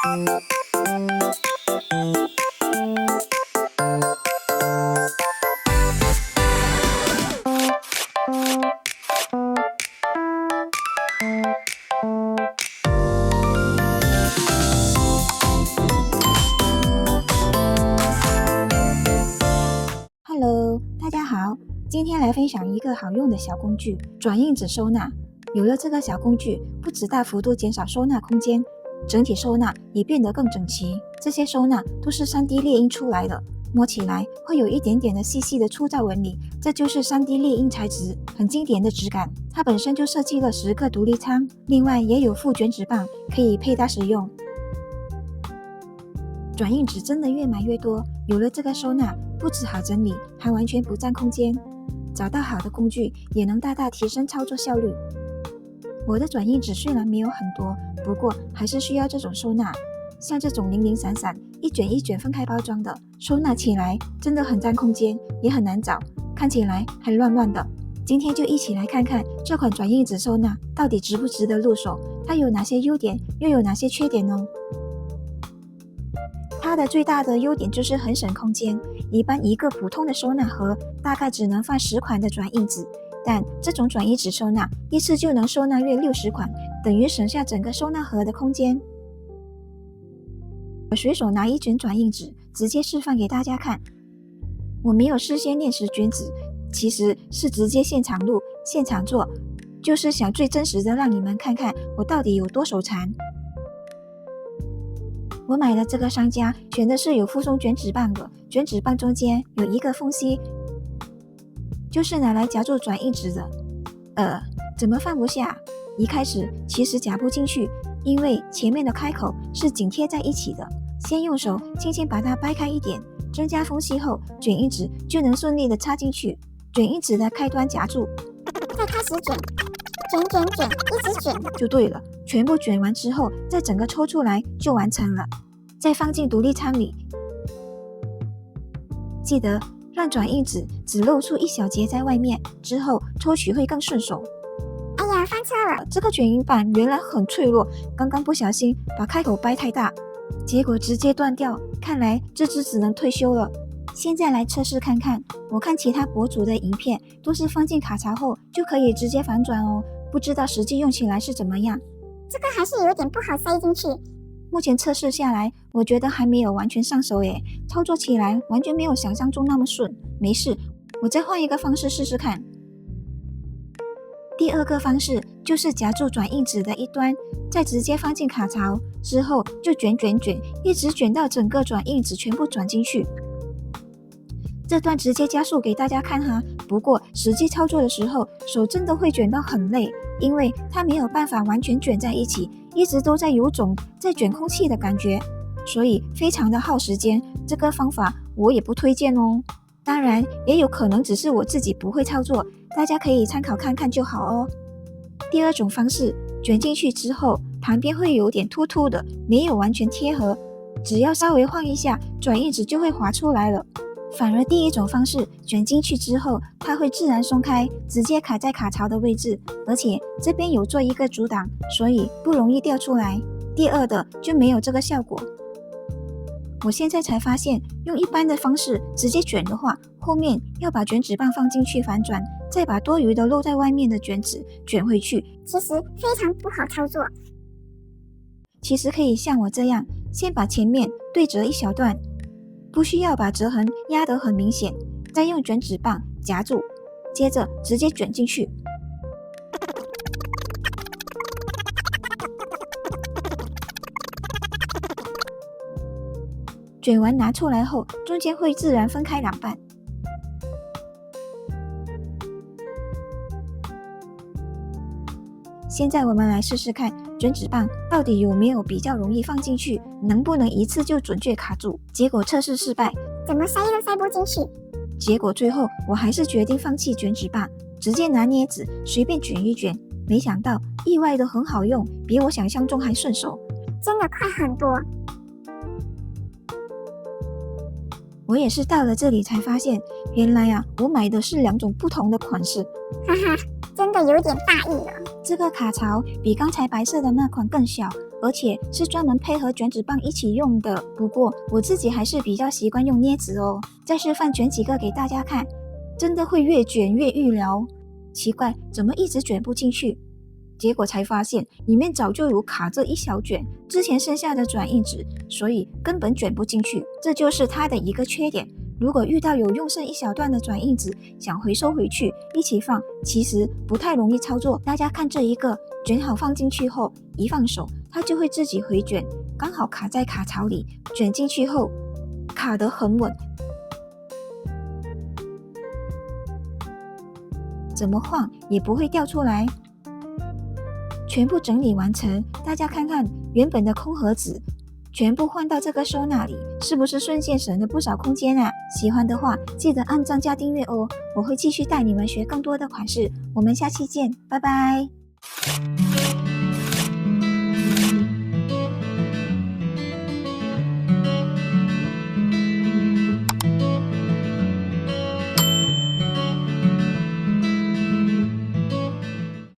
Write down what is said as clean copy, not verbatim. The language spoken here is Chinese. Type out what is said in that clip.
Hello， 大家好，今天来分享一个好用的小工具——转印纸收纳。有了这个小工具，不只大幅度减少收纳空间，整体收纳也变得更整齐。这些收纳都是 3D 列印出来的，摸起来会有一点点的细细的粗糙纹理，这就是 3D 列印材质，很经典的质感。它本身就设计了10个独立仓，另外也有附卷纸棒可以配搭使用。转印纸真的越买越多，有了这个收纳，不只好整理，还完全不占空间。找到好的工具，也能大大提升操作效率。我的转印纸虽然没有很多，不过还是需要这种收纳。像这种零零散散、一卷一卷分开包装的，收纳起来真的很占空间，也很难找，看起来还乱乱的。今天就一起来看看这款转印纸收纳到底值不值得入手，它有哪些优点，又有哪些缺点呢？它的最大的优点就是很省空间，一般一个普通的收纳盒大概只能放10款的转印纸，但这种转印纸收纳一次就能收纳约60款，等于省下整个收纳盒的空间。我随手拿一卷转印纸，直接示范给大家看。我没有事先练习卷纸，其实是直接现场录、现场做，就是想最真实的让你们看看我到底有多手残。我买的这个商家选的是有附送卷纸棒的，卷纸棒中间有一个缝隙，就是拿来夹住转印纸的。怎么放不下？一开始其实夹不进去，因为前面的开口是紧贴在一起的。先用手轻轻把它掰开一点，增加缝隙后，卷印纸就能顺利的插进去。卷印纸的开端夹住，再开始卷，一直卷就对了。全部卷完之后，再整个抽出来就完成了，再放进独立仓里。记得让转印纸只露出一小截在外面，之后抽取会更顺手。哎呀，翻车了！这个卷印板原来很脆弱，刚刚不小心把开口掰太大，结果直接断掉，看来这只只能退休了。现在来测试看看，我看其他博主的影片都是放进卡槽后就可以直接反转哦，不知道实际用起来是怎么样。这个还是有点不好塞进去。目前测试下来，我觉得还没有完全上手耶，操作起来完全没有想象中那么顺。没事，我再换一个方式试试看。第二个方式就是夹住转印纸的一端，再直接放进卡槽，之后就卷，一直卷到整个转印纸全部转进去。这段直接加速给大家看哈，不过实际操作的时候，手真的会卷到很累，因为它没有办法完全卷在一起，一直都在有种在卷空气的感觉，所以非常的耗时间。这个方法我也不推荐哦。当然，也有可能只是我自己不会操作，大家可以参考看看就好哦。第二种方式，卷进去之后，旁边会有点凸凸的，没有完全贴合，只要稍微晃一下，转印纸就会滑出来了。反而第一种方式，卷进去之后，它会自然松开，直接卡在卡槽的位置，而且这边有做一个阻挡，所以不容易掉出来。第二的就没有这个效果。我现在才发现，用一般的方式直接卷的话，后面要把卷纸棒放进去反转，再把多余的露在外面的卷纸卷回去，其实非常不好操作。其实可以像我这样，先把前面对折一小段，不需要把折痕压得很明显，再用卷纸棒夹住，接着直接卷进去。卷完拿出来后，中间会自然分开两半。现在我们来试试看，卷纸棒到底有没有比较容易放进去，能不能一次就准确卡住。结果测试失败，怎么塞都塞不进去。结果最后我还是决定放弃卷纸棒，直接拿镊子随便卷一卷。没想到意外的很好用，比我想象中还顺手，真的快很多。我也是到了这里才发现，原来啊，我买的是2种不同的款式，哈哈，真的有点大意了。这个卡槽比刚才白色的那款更小，而而且是专门配合卷纸棒一起用的。不过我自己还是比较习惯用镊子哦。再示范卷几个给大家看，真的会越卷越预聊。奇怪，怎么一直卷不进去？结果才发现里面早就有卡着一小卷之前剩下的转印纸，所以根本卷不进去。这就是它的一个缺点。如果遇到有用剩一小段的转印纸，想回收回去一起放，其实不太容易操作。大家看这一个，卷好放进去后，一放手，它就会自己回卷，刚好卡在卡槽里，卷进去后卡得很稳，怎么晃也不会掉出来。全部整理完成，大家看看原本的空盒子全部换到这个收纳里，是不是瞬间省了不少空间啊？喜欢的话记得按赞加订阅哦，我会继续带你们学更多的款式。我们下期见，拜拜。